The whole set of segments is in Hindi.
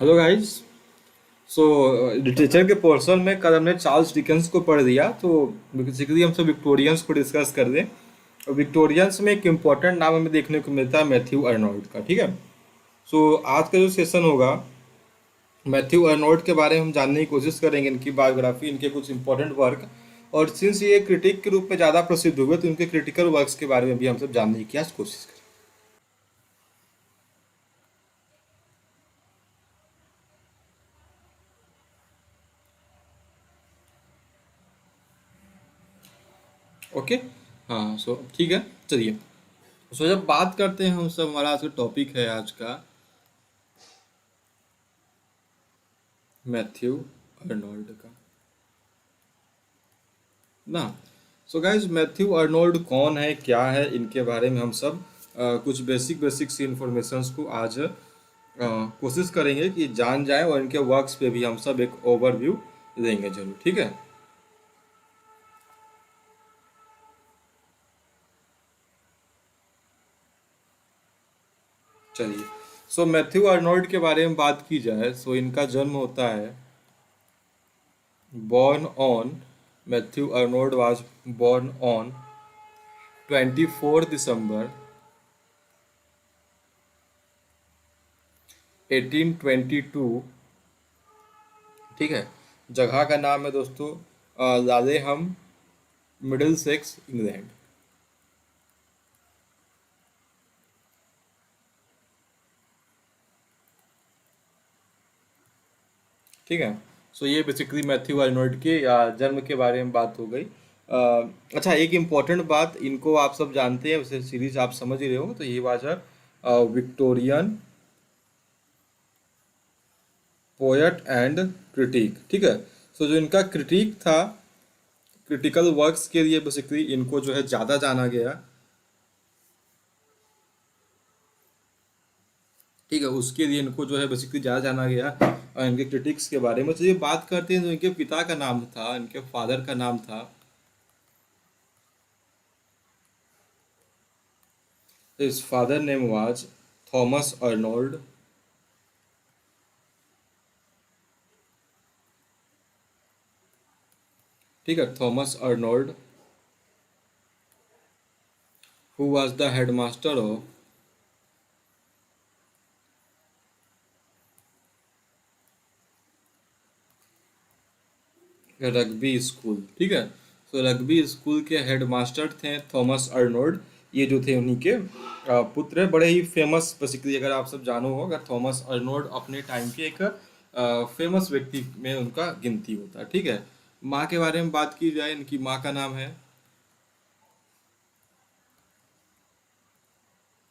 Hello guys. सो लिटरेचर के पोर्शन में कल हमने चार्ल्स डिकेंस को पढ़ दिया, तो बेसिकली हम सब विक्टोरियंस को डिस्कस कर दें। और विक्टोरियंस में एक इम्पॉर्टेंट नाम हमें देखने को मिलता है, मैथ्यू अर्नोल्ड का। ठीक है। सो आज का जो सेशन होगा, मैथ्यू अर्नोल्ड के बारे में हम जानने की कोशिश करेंगे, इनकी बायोग्राफी, इनके कुछ इंपॉर्टेंट वर्क। और सिंस ये क्रिटिक के रूप में ज़्यादा प्रसिद्ध हुए, तो इनके क्रिटिकल वर्क्स के बारे में भी हम सब जानने की आज कोशिश करें। ओके। हाँ, सो ठीक है, चलिए। सो जब बात करते हैं हम सब, हमारा आज का टॉपिक है आज का मैथ्यू अर्नोल्ड का ना। सो गाइज, मैथ्यू अर्नोल्ड कौन है, क्या है, इनके बारे में हम सब कुछ बेसिक बेसिक सी इंफॉर्मेशंस को आज कोशिश करेंगे कि जान जाएं, और इनके वर्क्स पे भी हम सब एक ओवरव्यू देंगे जरूर। ठीक है। चलिए। सो मैथ्यू अर्नोल्ड के बारे में बात की जाए, सो इनका जन्म होता है, born on, Matthew Arnold was born on 24 दिसंबर 1822। ठीक है। जगह का नाम है दोस्तों लालेहम, मिडिल सेक्स, इंग्लैंड। ठीक है। सो ये बेसिकली मैथ्यू अर्नोल्ड के जन्म के बारे में बात हो गई। अच्छा, एक इम्पॉर्टेंट बात, इनको आप सब जानते हैं, वैसे सीरीज आप समझ ही रहे हो, तो ये बात है विक्टोरियन पोएट एंड क्रिटिक। ठीक है। सो जो इनका क्रिटिक था, क्रिटिकल वर्क्स के लिए बेसिकली इनको जो है ज़्यादा जाना गया। ठीक है, उसके लिए इनको जो है बेसिकली ज़्यादा जाना गया। और इनके क्रिटिक्स के बारे में चलिए बात करते हैं। तो इनके पिता का नाम था, इनके फादर का नाम था, इस father name was Thomas Arnold. ठीक है, Thomas Arnold, who was the headmaster of rugby school. ठीक है। तो रग्बी स्कूल के हेडमास्टर थे थॉमस अर्नोल्ड। ये जो थे उन्हीं के पुत्र हैं। बड़े ही फेमस, बेसिकली अगर आप सब जानो हो, अगर थॉमस अर्नोल्ड अपने टाइम के एक फेमस व्यक्ति में उनका गिनती होता है। ठीक है। माँ के बारे में बात की जाए, इनकी माँ का नाम है,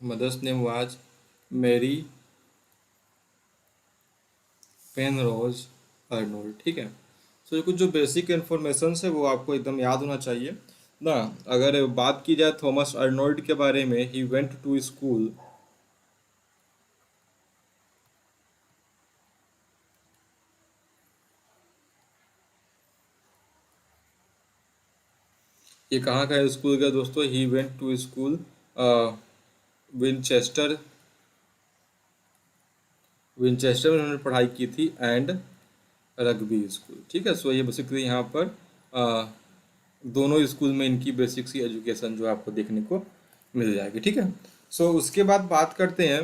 mother's name was Mary Penrose Arnold. ठीक है। तो ये कुछ जो बेसिक इन्फॉर्मेशन है वो आपको एकदम याद होना चाहिए ना। अगर बात की जाए थॉमस अर्नोल्ड के बारे में, ही वेंट टू स्कूल, ये कहाँ का स्कूल का दोस्तों, he went to school Winchester, Winchester में उन्होंने पढ़ाई की थी, एंड रग्बी स्कूल। ठीक है। सो ये बेसिकली यहाँ पर दोनों स्कूल में इनकी बेसिक सी एजुकेशन जो आपको देखने को मिल जाएगी। ठीक है। सो उसके बाद बात करते हैं,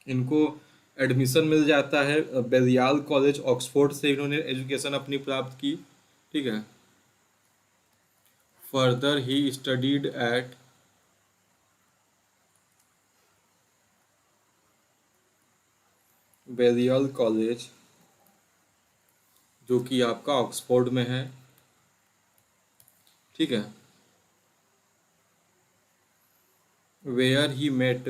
इनको एडमिशन मिल जाता है बेलियाल कॉलेज, ऑक्सफोर्ड से इन्होंने एजुकेशन अपनी प्राप्त की। ठीक है। Further he studied at Balliol college, जो कि आपका ऑक्सफोर्ड में है। ठीक है। Where he met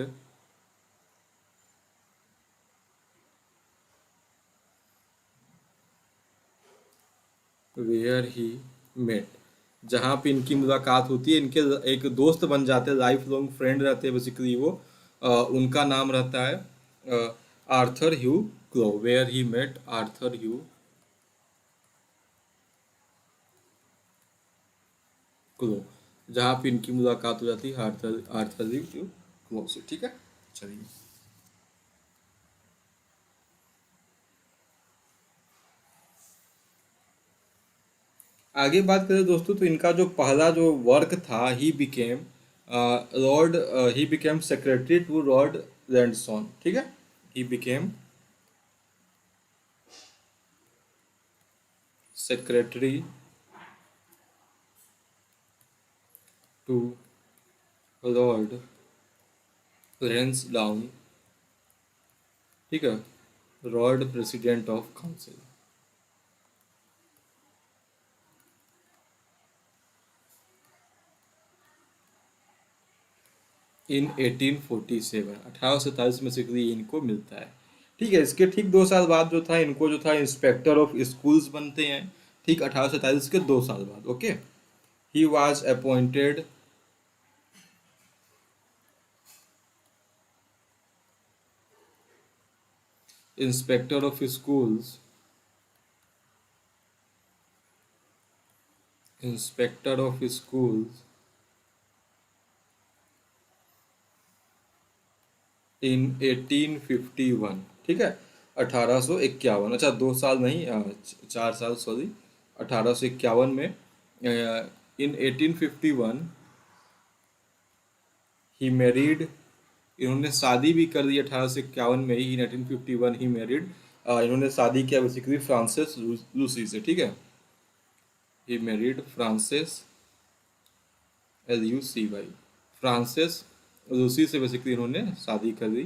where he met जहाँ पे इनकी मुलाकात होती है, इनके एक दोस्त बन जाते हैं, लाइफ लॉन्ग फ्रेंड रहते हैं बेसिकली वो। उनका नाम रहता है Arthur Hugh Clough. Where he met Arthur Hugh Clough, जहाँ पे इनकी मुलाकात हो जाती है आर्थर आर्थर ह्यू क्लो से। ठीक है। चलिए। आगे बात करें दोस्तों, तो इनका जो पहला जो वर्क था, he became secretary to Lord Lansdowne, ठीक है। He became secretary to Lord Lansdowne, ठीक है, Lord president of council in 1847, 1847 में सिकरी इनको मिलता है। ठीक है, इसके ठीक 2 साल बाद जो था, इनको जो था इंस्पेक्टर ऑफ स्कूल्स बनते हैं, ठीक 1847 के 2 साल बाद। Okay, he was appointed inspector of schools, inspector of schools in 1851, ठीक है, 1851। अच्छा, 2 साल नहीं, 4 साल, सॉरी, 1851 में, इन 1851 ही मैरिड, इन्होंने शादी भी कर दी 1851 में ही, 1951 ही मैरिड, इन्होंने शादी किया बेसिकली फ्रांसिस लूसी से, ठीक है। He married Francis, LUCY, Francis Lucy से बेसिकली इन्होंने शादी कर दी,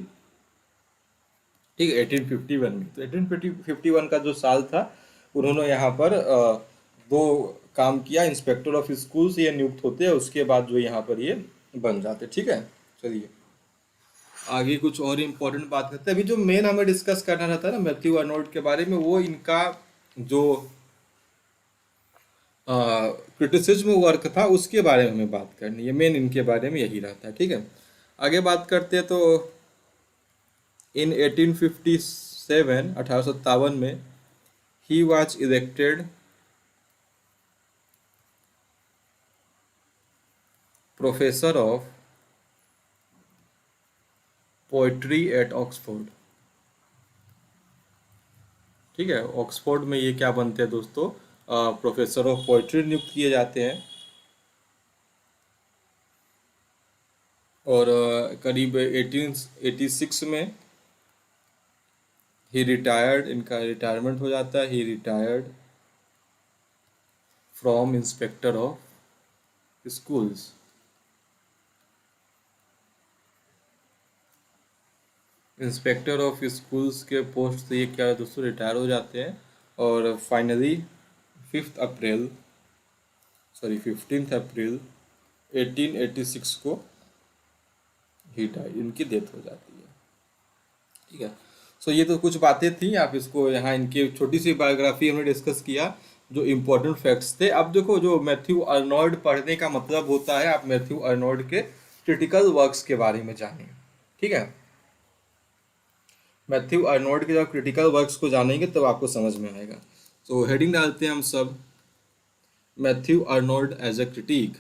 ठीक है, 1851 में। तो 1851 का जो साल था, उन्होंने यहाँ पर दो काम किया, इंस्पेक्टर ऑफ स्कूल से ये नियुक्त होते हैं, उसके बाद जो यहाँ पर ये बन जाते, ठीक है। चलिए आगे कुछ और इम्पोर्टेंट बात करते हैं। अभी जो मेन हमें डिस्कस करना रहता है ना मैथ्यू अर्नोल्ड के बारे में, वो इनका जो क्रिटिसिज्म वर्क था उसके बारे में हमें बात करनी है, मेन इनके बारे में यही रहता है, ठीक है। आगे बात करते हैं, तो इन 1857, 1857 में, he was elected professor of poetry at Oxford, ठीक है। ऑक्सफोर्ड में ये क्या बनते हैं दोस्तों, प्रोफेसर ऑफ पोइट्री नियुक्त किए जाते हैं। और करीब 1886 में ही रिटायर्ड, इनका रिटायरमेंट हो जाता है। He retired from inspector of schools, inspector of schools के पोस्ट से ये क्या है दोस्तों, रिटायर हो जाते हैं। और फाइनली 5 अप्रैल, सॉरी 15 अप्रैल 1886 को ही डाई, इनकी डेथ हो जाती है, ठीक है। सो ये तो कुछ बातें थी, आप इसको यहाँ इनकी छोटी सी बायोग्राफी हमने डिस्कस किया, जो इम्पोर्टेंट फैक्ट्स थे। अब देखो, जो मैथ्यू अर्नोल्ड पढ़ने का मतलब होता है, आप मैथ्यू अर्नोल्ड के क्रिटिकल वर्क्स के बारे में जानें, ठीक है। मैथ्यू अर्नोल्ड के जब क्रिटिकल वर्क्स को जानेंगे तब आपको समझ में आएगा। तो हेडिंग डालते हैं हम सब, Matthew Arnold as a critic,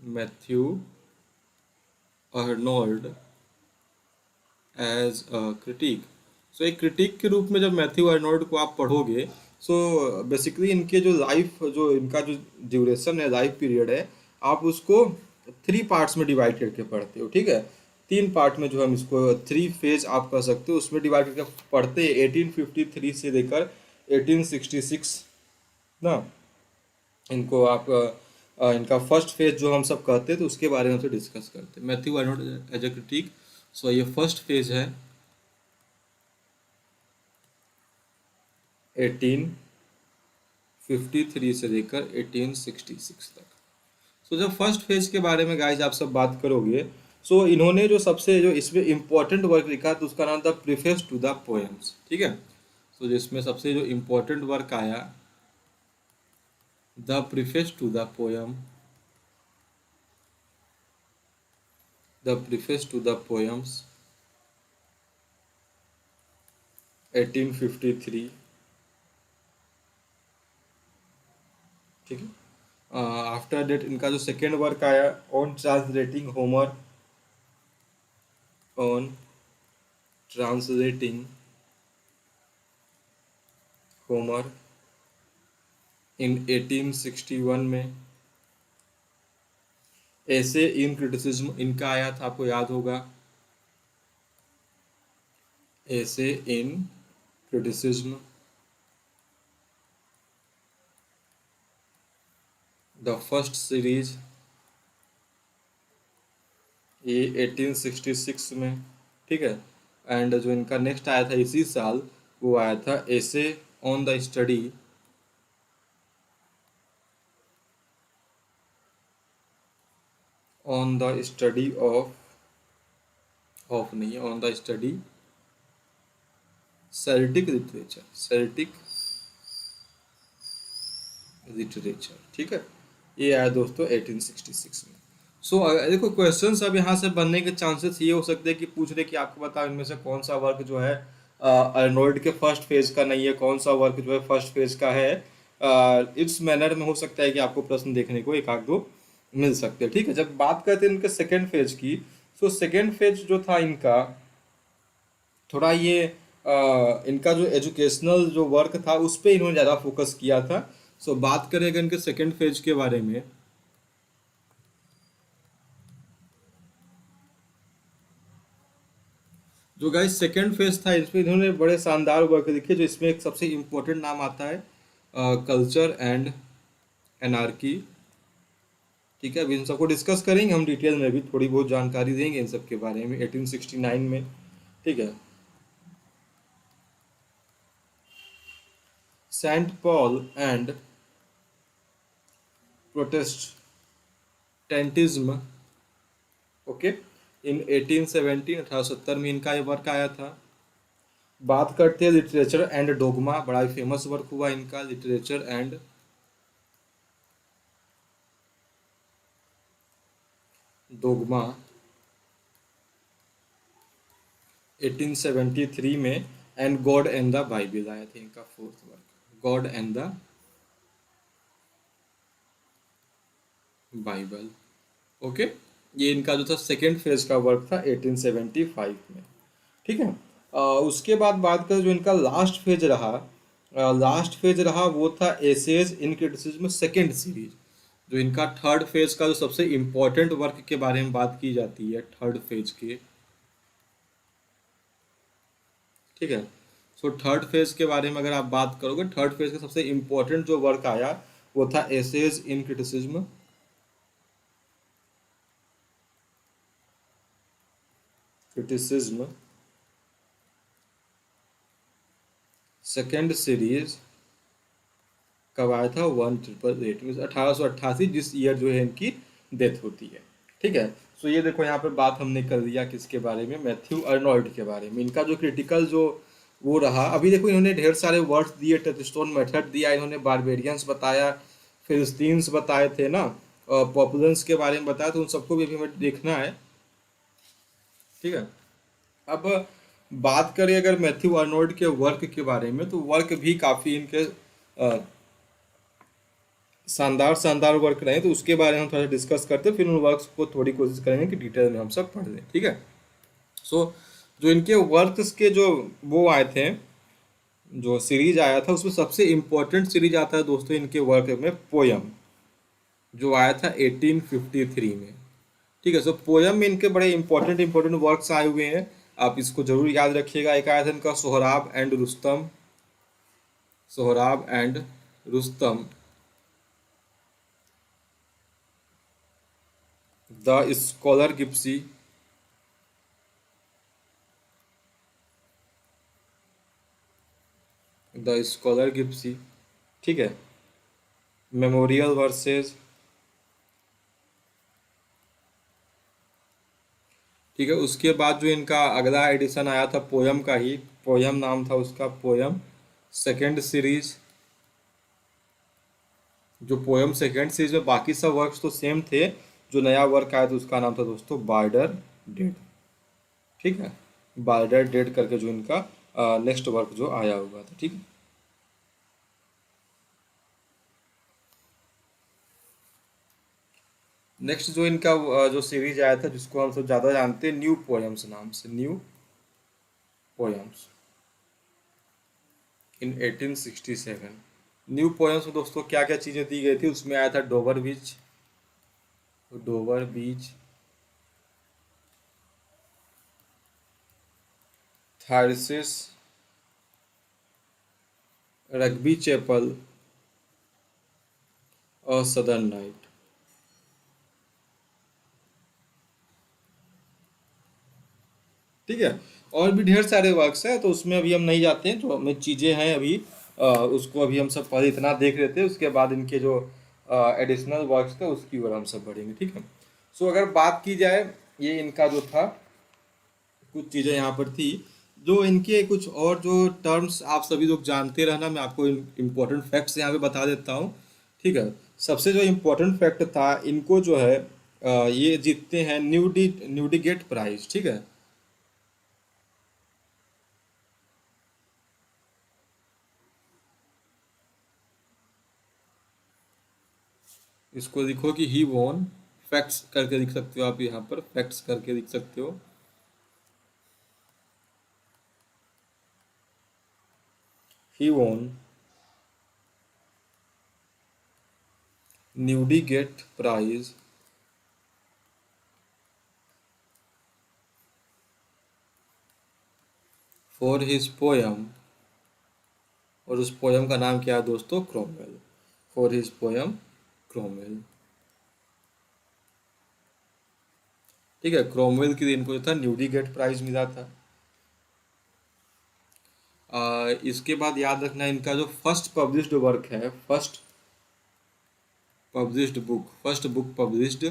Matthew Arnold as a critic. So एक क्रिटिक के रूप में जब मैथ्यू अर्नोल्ड को आप पढ़ोगे, सो बेसिकली इनके जो लाइफ, जो इनका जो ड्यूरेशन है, लाइफ पीरियड है, आप उसको 3 पार्ट्स में डिवाइड करके पढ़ते हो, ठीक है। 3 पार्ट में जो हम इसको 3 फेज आप कह सकते हो, उसमें डिवाइड करके पढ़ते हैं, 1853 से लेकर 1866 ना। इनको आप इनका फर्स्ट फेज जो हम सब कहते हैं, तो उसके बारे में हमसे डिस्कस करते हैं, Matthew Arnold as a critic. So ये फर्स्ट फेज है 1853 से लेकर 1866 तक। सो जब फर्स्ट फेज के बारे में गाइज आप सब बात करोगे, सो इन्होंने जो सबसे जो इसमें इम्पोर्टेंट वर्क लिखा, तो उसका नाम था प्रीफेस टू द पोएम्स, ठीक है। सो जिसमें सबसे जो इम्पोर्टेंट वर्क आया, the preface to the poem, the preface to the poems 1853, ठीक है। आफ्टर डेट इनका जो सेकेंड वर्क आया, on translating Homer, on translating Homer in 1861 में। ऐसे इन क्रिटिसिज्म इनका आया था, आपको याद होगा, ऐसे इन क्रिटिसिज्म द फर्स्ट सीरीज, ये 1866 में। ठीक है। एंड जो इनका नेक्स्ट आया था इसी साल, वो आया था ऐसे on the study on the study of नहीं, on the study Celtic literature, Celtic literature. ठीक है। ये आया दोस्तों 1866 में। सो देखो क्वेश्चंस अब यहाँ से बनने के चांसेस ये हो सकते हैं कि पूछ रहे कि आपको बताओ इनमें से कौन सा वर्क जो है अर्नोल्ड के फर्स्ट फेज का नहीं है, कौन सा वर्क जो है फर्स्ट फेज का है। इस मैनर में हो सकता है कि आपको प्रश्न देखने को एक आध दो मिल सकते हैं। ठीक है। जब बात करते हैं इनके सेकेंड फेज की, सो सेकेंड फेज जो था इनका, थोड़ा ये इनका जो एजुकेशनल जो वर्क था उस पर इन्होंने ज़्यादा फोकस किया था। सो बात करें अगर इनके सेकेंड फेज के बारे में, जो गाइस सेकेंड फेज था इसमें इन्होंने बड़े शानदार वर्क लिखे, जो इसमें एक सबसे इम्पोर्टेंट नाम आता है कल्चर एंड एनार्की। ठीक है। अभी इन सबको डिस्कस करेंगे हम डिटेल में, भी थोड़ी बहुत जानकारी देंगे इन सब के बारे में 1869 में। ठीक है। Saint Paul and Protestantism, okay, in 1870, 1870 में इनका ये वर्क आया था। बात करते हैं लिटरेचर एंड डोगमा, बड़ा ही फेमस वर्क हुआ इनका, लिटरेचर एंड डोगमा 1873 में। And God and the Bible आया था इनका fourth work, God and the Bible. Okay. ये इनका जो था सेकेंड फेज का वर्क था 1875 में। ठीक है। उसके बाद बात करें जो इनका लास्ट फेज रहा, लास्ट फेज रहा वो था essays in criticism second series. जो इनका थर्ड फेज का जो सबसे इम्पोर्टेंट वर्क के बारे में बात की जाती है थर्ड फेज के। ठीक है। सो थर्ड फेज के बारे में अगर आप बात करोगे, थर्ड फेज का सबसे इम्पोर्टेंट जो वर्क आया वो था essays in criticism criticism second series. कब आया था? 1888 में, 1888, जिस ईयर जो है इनकी डेथ होती है। ठीक है। सो ये देखो यहाँ पे बात हमने कर दिया किसके बारे में, मैथ्यू अर्नोल्ड के बारे में। इनका जो क्रिटिकल जो वो रहा, अभी देखो इन्होंने ढेर सारे वर्ड्स दिए, टचस्टोन मेथड दिया इन्होंने, बारबेरियंस बताया, फिलिस्तीन्स बताए थे ना, पॉपुलेंस के बारे में बताया, तो उन सबको भी अभी हमें देखना है। ठीक है। अब बात करें अगर मैथ्यू अर्नोल्ड के वर्क के बारे में, तो वर्क भी काफ़ी इनके शानदार शानदार वर्क रहे, तो उसके बारे में हम थोड़ा डिस्कस करते हैं, फिर उन वर्क्स को थोड़ी कोशिश करेंगे कि डिटेल में हम सब पढ़ लें। ठीक है। सो जो इनके वर्क्स के जो वो आए थे, जो सीरीज आया था, उसमें सबसे इम्पोर्टेंट सीरीज आता है दोस्तों इनके वर्क में पोयम, जो आया था 1853 में। ठीक है। सो पोयम में इनके बड़े इंपॉर्टेंट इंपॉर्टेंट वर्क्स आए हुए हैं, आप इसको जरूर याद रखिएगा। एक आया था इनका Sohrab and Rustum, Sohrab and Rustum, the scholar gipsy, the scholar gipsy. ठीक है। Memorial verses. ठीक है। उसके बाद जो इनका अगला एडिशन आया था पोयम का ही, पोयम नाम था उसका, पोयम सेकेंड सीरीज। जो पोयम सेकेंड सीरीज में बाकी सब वर्क्स तो सेम थे, जो नया वर्क आया था उसका नाम था दोस्तों बार्डर डेड। ठीक है। बार्डर डेड करके जो इनका नेक्स्ट वर्क जो आया हुआ था। ठीक है। नेक्स्ट जो इनका जो सीरीज आया था, जिसको हम सब ज़्यादा जानते हैं न्यू पोयम्स नाम से, न्यू पोयम्स। इन 1867। न्यू पोएम्स में दोस्तों क्या क्या चीज़ें दी गई थी, उसमें आया था डोवर बीच, डोवर बीच, थार्सिस, रग्बी चैपल और सदर्न नाइट। ठीक है। और भी ढेर सारे वर्क्स हैं, तो उसमें अभी हम नहीं जाते हैं, जो हमें चीज़ें हैं अभी उसको अभी हम सब पहले इतना देख लेते हैं, उसके बाद इनके जो एडिशनल वर्क्स थे उसकी ओर हम सब बढ़ेंगे। ठीक है। सो अगर बात की जाए, ये इनका जो था, कुछ चीज़ें यहाँ पर थी जो इनके कुछ और जो टर्म्स आप सभी लोग जानते रहना, मैं आपको इम्पोर्टेंट फैक्ट्स यहाँ पे बता देता हूँ। ठीक है। सबसे जो इम्पोर्टेंट फैक्ट था, इनको जो है ये जीतते हैं न्यूडिगेट प्राइज। ठीक है। इसको लिखो कि ही वोन, फैक्ट्स करके लिख सकते हो आप, यहाँ पर फैक्ट्स करके लिख सकते हो। ही वोन न्यूडिगेट प्राइज फॉर हिज पोयम, और उस पोयम का नाम क्या है दोस्तों, Cromwell. For his poem Cromwell. ठीक है। क्रोमवेल के लिए इनको जो था न्यूडिगेट प्राइज मिला था। इसके बाद याद रखना, इनका जो फर्स्ट पब्लिश्ड वर्क है, फर्स्ट बुक पब्लिश्ड,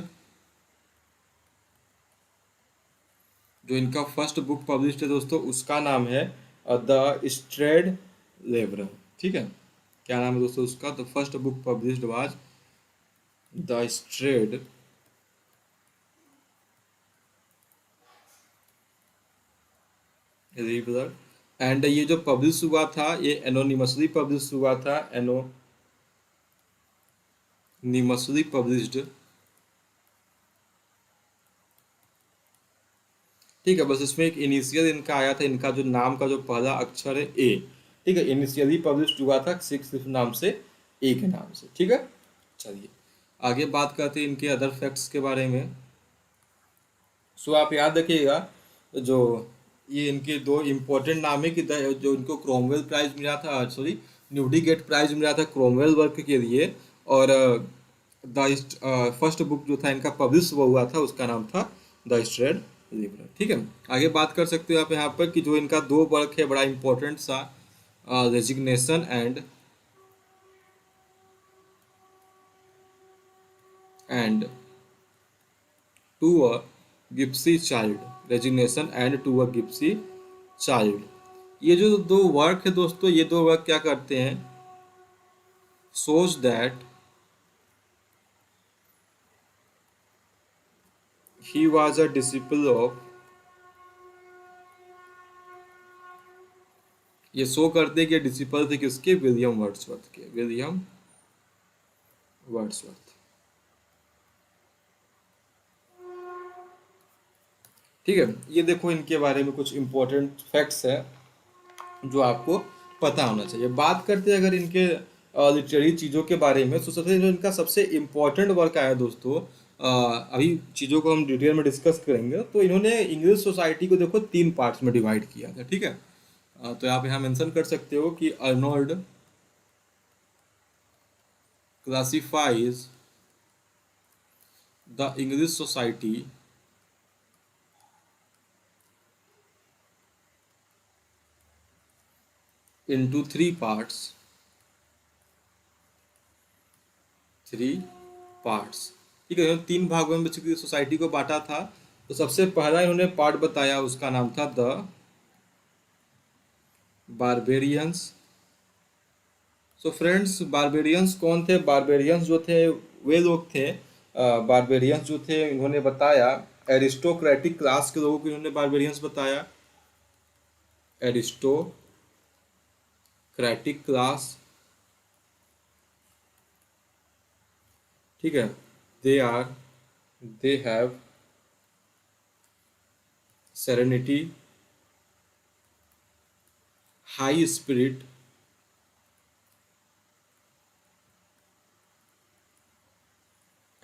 जो इनका फर्स्ट बुक पब्लिश्ड है दोस्तों, उसका नाम है द स्ट्रेड लेबर। ठीक है। क्या नाम है दोस्तों उसका, the first book published was the strayed labour. And ये जो पब्लिश हुआ था, ये एनोनिमसली पब्लिश हुआ था, एनोनिमसली पब्लिश्ड। ठीक है। बस इसमें एक इनिशियल इनका आया था, इनका जो नाम का जो पहला अक्षर है ए। ठीक है। इनिशियली पब्लिश हुआ था सिक्स नाम से, ए के नाम से। ठीक है। चलिए आगे बात करते हैं इनके अदर फैक्ट्स के बारे में। सो आप याद रखिएगा, जो ये इनके दो इम्पोर्टेंट नाम है कि जो इनको क्रोमवेल प्राइज मिला था, सॉरी न्यूडिगेट प्राइज मिला था क्रोमवेल वर्क के लिए, और द फर्स्ट बुक जो था इनका पब्लिश हुआ था, उसका नाम था द स्ट्रेड लिबरल। ठीक है। आगे बात कर सकते हो आप यहाँ पर कि जो इनका दो वर्क है बड़ा इंपॉर्टेंट सा, resignation and to a gipsy child, resignation and to a gipsy child. ये जो दो वर्क है दोस्तों, ये दो वर्क क्या करते हैं, shows that he was a disciple of, ये शो करते कि डिसिपल थे किसके, विलियम वर्ड्सवर्थ के, विलियम वर्ड्सवर्थ। ठीक है। ये देखो इनके बारे में कुछ इंपॉर्टेंट फैक्ट्स है जो आपको पता होना चाहिए। बात करते हैं अगर इनके लिटरेरी चीज़ों के बारे में, तो सबसे जो इनका सबसे इम्पोर्टेंट वर्क आया दोस्तों, अभी चीज़ों को हम डिटेल में डिस्कस करेंगे, तो इन्होंने इंग्लिश सोसाइटी को देखो तीन पार्ट्स में डिवाइड किया था। ठीक है। तो आप यहाँ मेंशन कर सकते हो कि Arnold classifies the English society into three parts, three parts. ठीक है। इन्होंने तीन भागों में बेसिकली सोसाइटी को बांटा था। तो सबसे पहला इन्होंने पार्ट बताया, उसका नाम था the barbarians. So friends, barbarians कौन थे, बारबेरियंस जो थे वे लोग थे, बारबेरियंस जो थे इन्होंने बताया एरिस्टोक्रेटिक क्लास के लोगों को इन्होंने बारबेरियंस बताया, एरिस्टोक्रेटिक क्लास। ठीक है। They are they have serenity, high spirit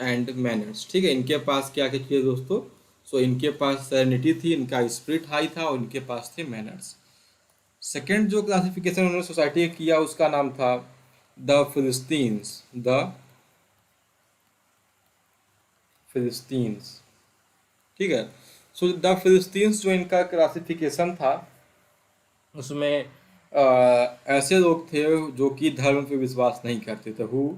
and manners. ठीक है, इनके पास क्या क्या चीज़ दोस्तों? सो इनके पास सेरेनिटी थी, इनका स्पिरिट हाई था, और इनके पास थे मैनर्स। सेकेंड जो क्लासिफिकेशन उन्होंने सोसाइटी किया उसका नाम था द फिलिस्तीन्स। द फिलिस्तीन्स। ठीक है, सो द फिलिस्तीन्स जो इनका क्लासिफिकेशन था उसमें ऐसे लोग थे जो कि धर्म पे विश्वास नहीं करते थे। Who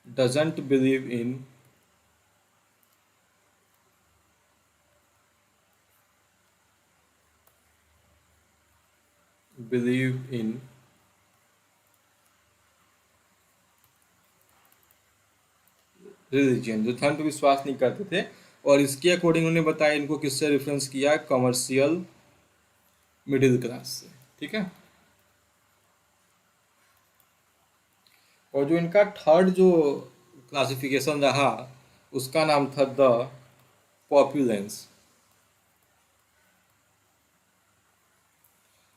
doesn't believe in believe in religion, जो धर्म पे विश्वास नहीं करते थे। और इसके अकॉर्डिंग उन्होंने बताया, इनको किससे रेफरेंस किया? कमर्शियल मिडिल क्लास से। ठीक है, और जो इनका थर्ड जो क्लासिफिकेशन रहा उसका नाम था द पॉपुलेंस।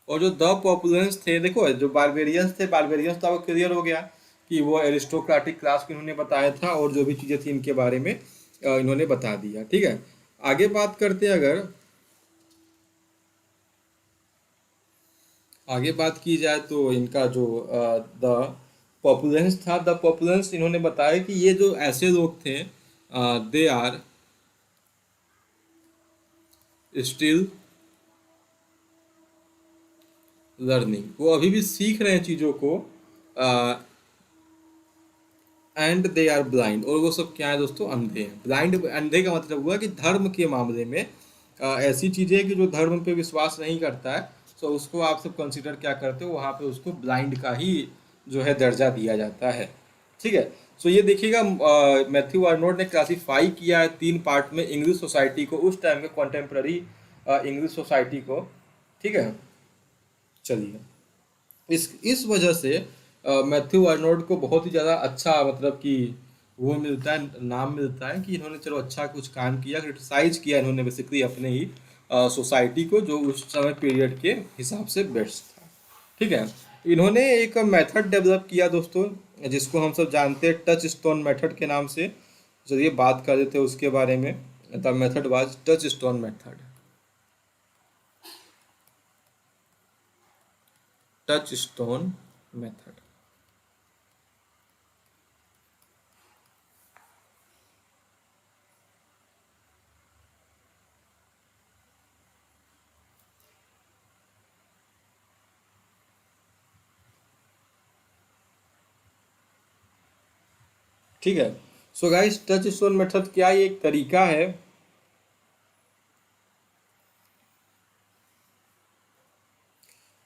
और जो द पॉपुलेंस थे, देखो जो बारबेरियंस थे, बारबेरियंस तो आपको क्लियर हो गया कि वो एरिस्टोक्रेटिक क्लास को इन्होंने बताया था, और जो भी चीज़ें थी इनके बारे में इन्होंने बता दिया। ठीक है, आगे बात करते हैं, अगर आगे बात की जाए तो इनका जो द पॉपुलेंस था, द पॉपुलेंस इन्होंने बताया कि ये जो ऐसे लोग थे दे आर स्टिल लर्निंग, वो अभी भी सीख रहे हैं चीज़ों को। एंड दे आर ब्लाइंड, और वो सब क्या है दोस्तों? अंधे हैं। ब्लाइंड, अंधे का मतलब हुआ कि धर्म के मामले में ऐसी चीज़ें कि जो धर्म पे विश्वास नहीं करता है, तो उसको आप सब कंसिडर क्या करते हो? वहाँ पे उसको ब्लाइंड का ही जो है दर्जा दिया जाता है। ठीक है, सो ये देखिएगा, मैथ्यू आर्नोल्ड ने क्लासीफाई किया है तीन पार्ट में इंग्लिश सोसाइटी को, उस टाइम में कॉन्टेम्प्ररी इंग्लिश सोसाइटी को। ठीक है, चलिए, इस वजह से मैथ्यू आर्नोल्ड को बहुत ही ज़्यादा अच्छा, मतलब कि वो मिलता है, नाम मिलता है कि इन्होंने चलो अच्छा कुछ काम किया, क्रिटिसाइज किया इन्होंने बेसिकली अपने ही सोसाइटी को, जो उस समय पीरियड के हिसाब से बेस्ट था। ठीक है, इन्होंने एक मेथड डेवलप किया दोस्तों, जिसको हम सब जानते हैं टच स्टोन मेथड के नाम से। चलिए बात कर लेते हैं उसके बारे में। The method was touch stone method. Touch stone method. ठीक है, so guys touch stone method क्या? ये एक तरीका है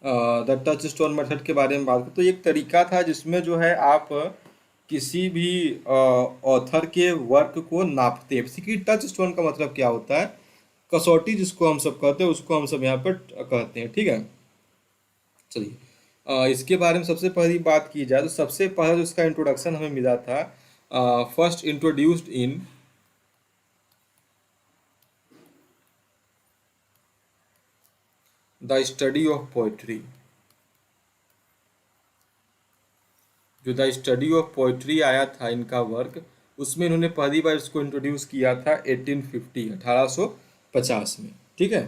द टच स्टोन मेथड के बारे में बात करें तो ये एक तरीका था जिसमें जो है आप किसी भी ऑथर के वर्क को नापते हैं। बेसिकली टच स्टोन का मतलब क्या होता है? कसौटी जिसको हम सब कहते हैं, उसको हम सब यहाँ पर कहते हैं। ठीक है, चलिए, इसके बारे में सबसे पहली बात की जाए तो सबसे पहले जो इसका इंट्रोडक्शन हमें मिला था, first introduced in the study of poetry. जो द स्टडी ऑफ पोइट्री आया था इनका वर्क, उसमें इन्होंने पहली बार इसको इंट्रोड्यूस किया था 1850, 1850 में। ठीक है,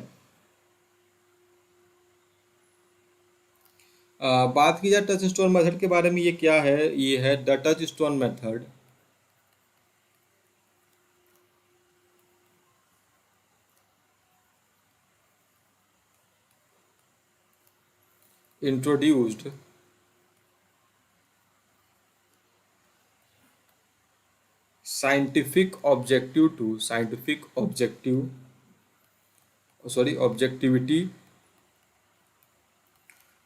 बात की जाए टच स्टोन मेथड के बारे में, ये क्या है? ये है the touchstone method introduced objectivity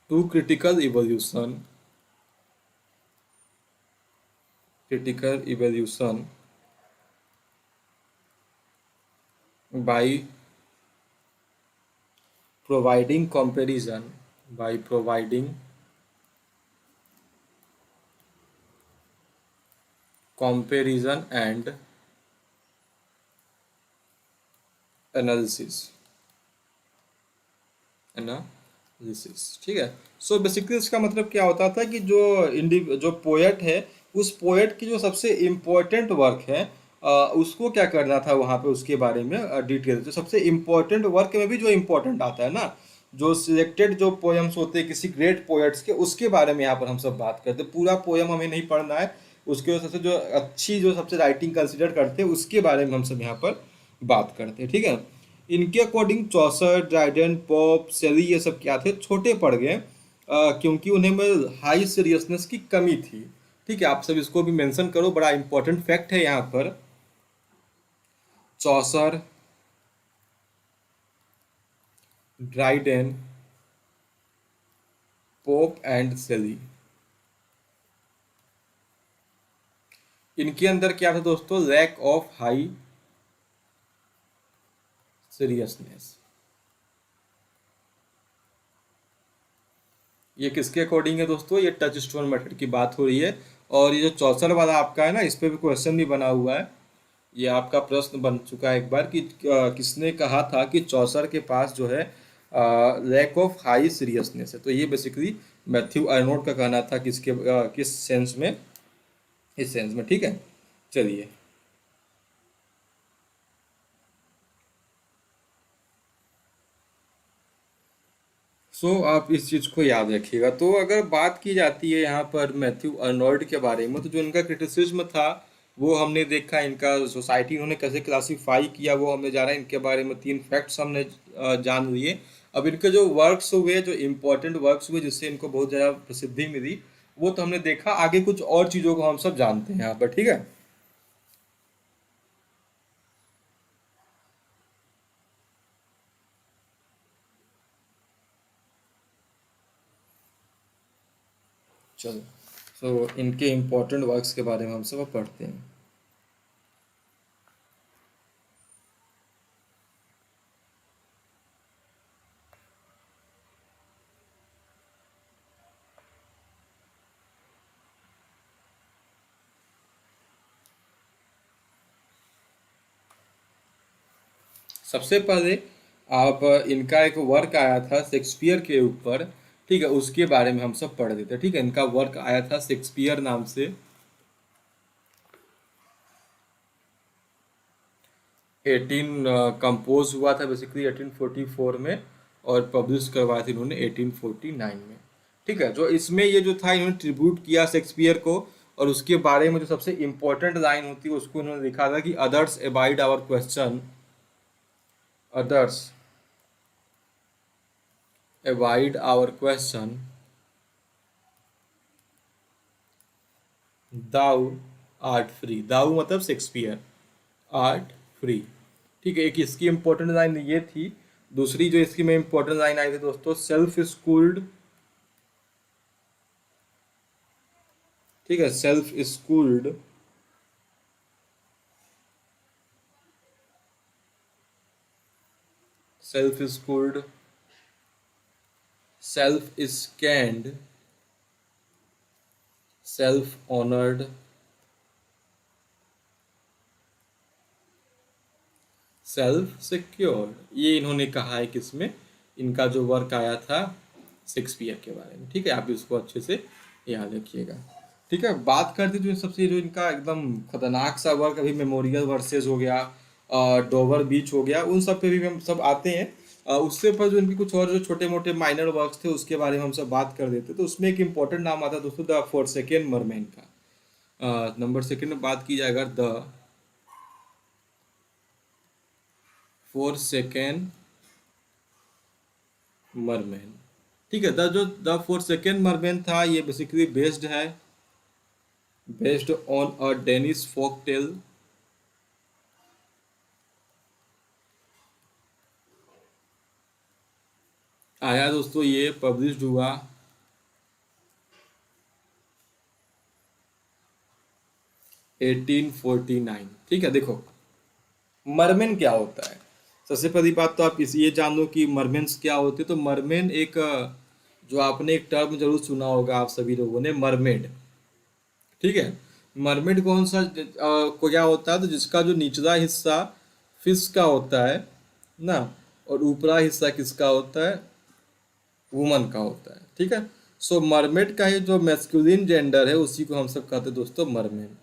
to critical evolution by providing comparison by providing comparison and analysis analysis. ठीक है, सो बेसिकली इसका मतलब क्या होता था कि जो जो पोएट है उस पोएट की जो सबसे इम्पोर्टेंट वर्क है उसको क्या करना था वहाँ पे, उसके बारे में डिटेल। तो सबसे इम्पोर्टेंट वर्क में भी जो इम्पोर्टेंट आता है ना, जो सिलेक्टेड जो पोएम्स होते हैं किसी ग्रेट पोएट्स के, उसके बारे में यहाँ पर हम सब बात करते हैं। पूरा पोएम हमें नहीं पढ़ना है, उसके वजह से जो अच्छी जो सबसे राइटिंग कंसिडर करते हैं उसके बारे में हम सब यहाँ पर बात करते हैं, ठीक है। इनके अकॉर्डिंग चौसर, ड्राइडन, पॉप, शेली ये सब क्या थे, छोटे पड़ गए क्योंकि उन्हें में हाई सीरियसनेस की कमी थी। ठीक है, आप सब इसको भी मेंशन करो, बड़ा इंपॉर्टेंट फैक्ट है यहाँ पर। चौसर, ड्राइडन, पोप एंड शेली, इनके अंदर क्या था दोस्तों, लैक ऑफ हाई सीरियसनेस। ये किसके अकॉर्डिंग है दोस्तों, ये टच स्टोन मेथड की बात हो रही है। और ये जो चौसर वाला आपका है ना, इस पे भी क्वेश्चन भी बना हुआ है। ये आपका प्रश्न बन चुका है एक बार कि किसने कहा था कि चौसर के पास जो है लैक ऑफ हाई सीरियसनेस है। तो ये बेसिकली मैथ्यू आर्नोल्ड का कहना था, किस सेंस में, इस सेंस में, ठीक है। चलिए, आप इस चीज़ को याद रखिएगा। तो अगर बात की जाती है यहाँ पर मैथ्यू अर्नोल्ड के बारे में, तो जो इनका क्रिटिसिज्म था वो हमने देखा, इनका सोसाइटी उन्होंने कैसे क्लासीफाई किया वो हमने जाना, इनके बारे में 3 फैक्ट्स हमने जान लिए। अब इनके जो वर्क्स हुए, जो इम्पोर्टेंट वर्क्स हुए जिससे इनको बहुत ज़्यादा प्रसिद्धि मिली, वो तो हमने देखा। आगे कुछ और चीज़ों को हम सब जानते हैं यहाँ पर, ठीक है। चलो, इनके इम्पोर्टेंट वर्क्स के बारे में हम सब अब पढ़ते हैं। सबसे पहले आप इनका एक वर्क आया था शेक्सपियर के ऊपर, ठीक है, उसके बारे में हम सब पढ़ देते हैं, ठीक है। इनका वर्क आया था शेक्सपियर नाम से, 18 कंपोज हुआ था बेसिकली 1844 में, और पब्लिश करवाया था इन्होंने 1849 में, ठीक है। जो इसमें ये जो था, इन्होंने ट्रिब्यूट किया शेक्सपियर को, और उसके बारे में जो सबसे इंपॉर्टेंट लाइन होती है उसको इन्होंने लिखा था कि others abide our question, others avoid our question, thou art free. Thou मतलब शेक्सपियर, आर्ट फ्री, ठीक है। एक इसकी इंपॉर्टेंट लाइन ये थी। दूसरी जो इसकी में इंपॉर्टेंट लाइन आई थी दोस्तों, सेल्फ स्कूल्ड, ठीक है, self schooled, self schooled, self scanned, self honoured, self secured, ये इन्होंने कहा है किसमें, इनका जो वर्क आया था शेक्सपियर के बारे में, ठीक है। आप इसको अच्छे से याद रखिएगा, ठीक है। बात करते जो सबसे जो इनका एकदम खतरनाक सा वर्क, अभी मेमोरियल वर्सेस हो गया, डोवर बीच हो गया, उन सब पे भी हम सब आते हैं। उससे पर जो इनके कुछ और जो छोटे मोटे माइनर वर्क्स थे उसके बारे में हम सब बात कर देते। तो उसमें एक इम्पोर्टेंट नाम आता है दोस्तों, द फोरसेकंड मरमैन का। नंबर सेकंड में बात की जाए अगर, द फोरसेकंड मरमैन, ठीक है। द फोरसेकंड मरमैन था, ये basically based on a Danish folk tale, आया दोस्तों, ये पब्लिश्ड हुआ 1849, ठीक है। देखो, मरमेन क्या होता है, सबसे पहली बात तो आप इस ये जान लो कि मरमेन्स क्या होते हैं। तो मरमेन एक जो आपने एक टर्म जरूर सुना होगा आप सभी लोगों ने, मरमेड, ठीक है। मरमेड कौन सा को क्या होता है, तो जिसका जो निचला हिस्सा फिश का होता है ना, और ऊपरा हिस्सा किसका होता है, वुमन का होता है, ठीक है। सो मरमेड का ही जो मैस्कुलिन जेंडर है उसी को हम सब कहते हैं दोस्तों मरमेन।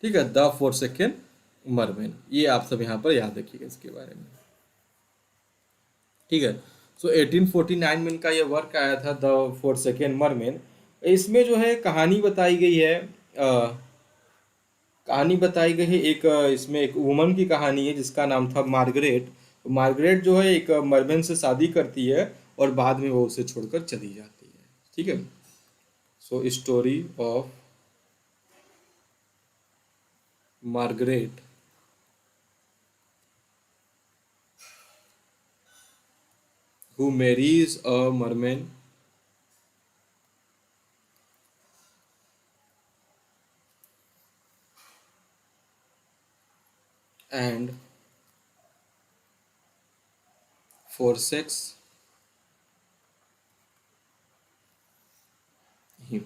ठीक है, द फोर्सेकन मरमेन, ये आप सब यहाँ पर याद रखिएगा इसके बारे में। ठीक है। सो 1849 में इनका ये वर्क आया था, द फोर्सेकन मरमेन। इसमें जो है कहानी बताई गई है, कहानी बताई गई है एक, इसमें एक वुमन की कहानी है जिसका नाम था मार्गरेट। मार्गरेट जो है एक मरमेन से शादी करती है और बाद में वो उसे छोड़कर चली जाती है। ठीक है। So story of Margaret who marries a merman and forsakes him,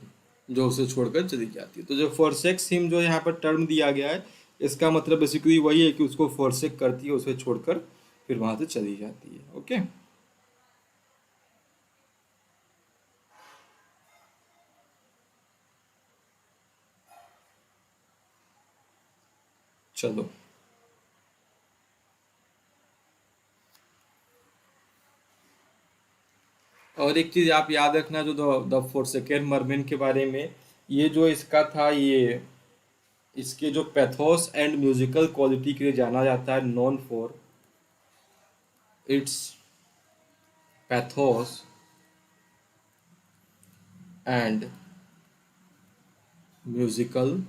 जो उसे छोड़कर चली जाती है। तो जो forsakes him जो यहाँ पर टर्म दिया गया है, इसका मतलब बेसिकली वही है कि उसको forsake करती है, उसे छोड़कर फिर वहां से चली जाती है। ओके, चलो। और एक चीज आप याद रखना, जो द फोर्सेकन मरमेन के बारे में, ये जो इसका था, ये इसके जो पैथोस एंड म्यूजिकल क्वालिटी के लिए जाना जाता है, non for its pathos and musical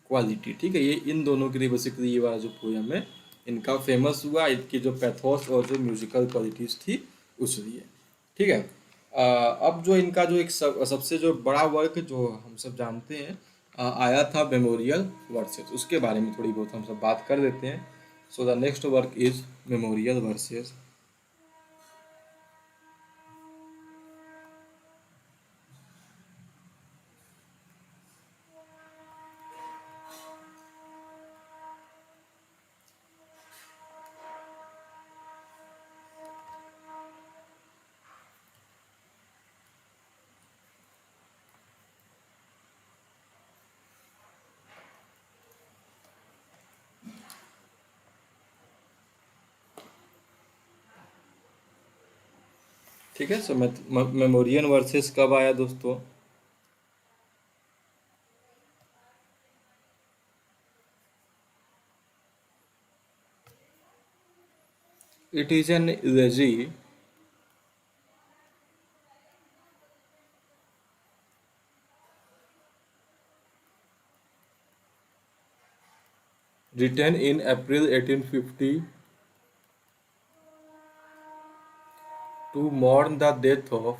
quality. ठीक है, ये इन दोनों के लिए बेसिकली ये वाला जो पोयम है इनका फेमस हुआ, इनकी जो पैथोस और जो म्यूजिकल क्वालिटीज थी उस लिए। ठीक है। अब जो इनका जो एक सबसे जो बड़ा वर्क जो हम सब जानते हैं, आया था मेमोरियल वर्सेस, उसके बारे में थोड़ी बहुत हम सब बात कर देते हैं। So the next work is memorial verses. ठीक है। सो मेमोरियल वर्सेस कब आया दोस्तों? It is an elegy written in April 1850 to mourn the death of